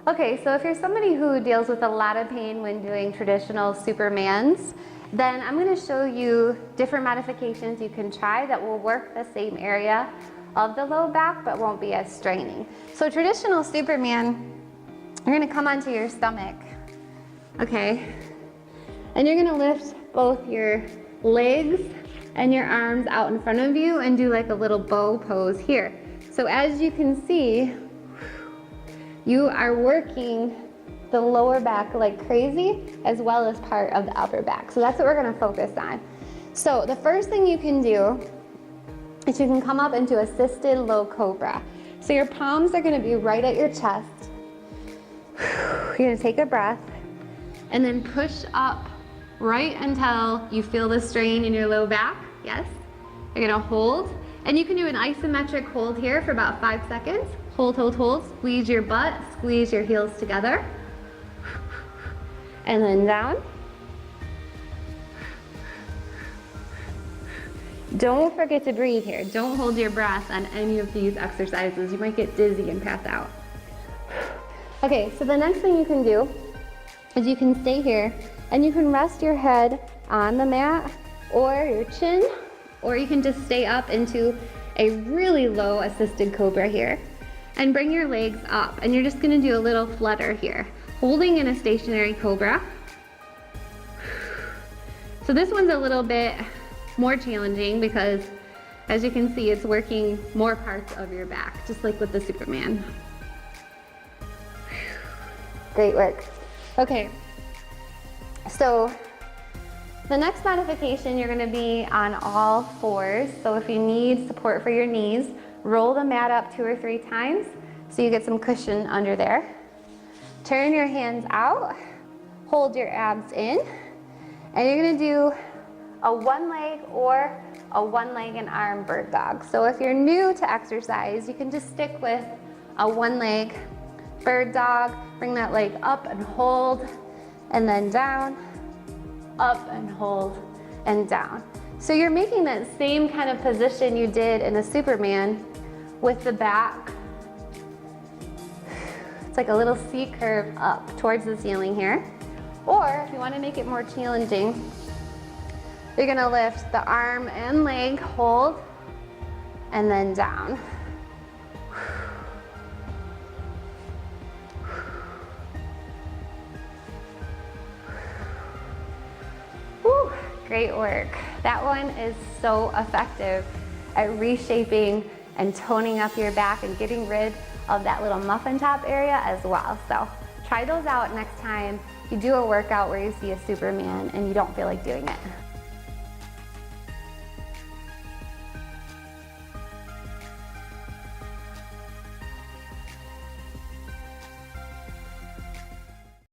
Okay, so if you're somebody who deals with a lot of pain when doing traditional Supermans, then I'm going to show you different modifications you can try that will work the same area of the low back but won't be as straining. So traditional Superman, you're going to come onto your stomach, okay, and you're going to lift both your legs and your arms out in front of you and do like a little bow pose here. So as you can see, you are working the lower back like crazy, as well as part of the upper back. So that's what we're gonna focus on. So the first thing you can do is you can come up into assisted low cobra. So your palms are gonna be right at your chest. You're gonna take a breath and then push up right until you feel the strain in your low back. Yes. You're gonna hold, and you can do an isometric hold here for about 5 seconds. Hold, hold, hold. Squeeze your butt, squeeze your heels together. And then down. Don't forget to breathe here. Don't hold your breath on any of these exercises. You might get dizzy and pass out. Okay, so the next thing you can do is you can stay here and you can rest your head on the mat or your chin, or you can just stay up into a really low assisted cobra here and bring your legs up, and you're just gonna do a little flutter here, holding in a stationary cobra. So this one's a little bit more challenging because, as you can see, it's working more parts of your back, just like with the Superman. Great work. Okay, so the next modification, you're gonna be on all fours. So if you need support for your knees, roll the mat up 2 or 3 times so you get some cushion under there. Turn your hands out, hold your abs in, and you're gonna do a one leg or a one leg and arm bird dog. So if you're new to exercise, you can just stick with a one leg bird dog, bring that leg up and hold, and then down, up and hold, and down. So you're making that same kind of position you did in a Superman with the back. It's like a little C curve up towards the ceiling here. Or if you want to make it more challenging, you're gonna lift the arm and leg, hold, and then down. Whew, great work. That one is so effective at reshaping and toning up your back and getting rid of that little muffin top area as well. So try those out next time you do a workout where you see a Superman and you don't feel like doing it.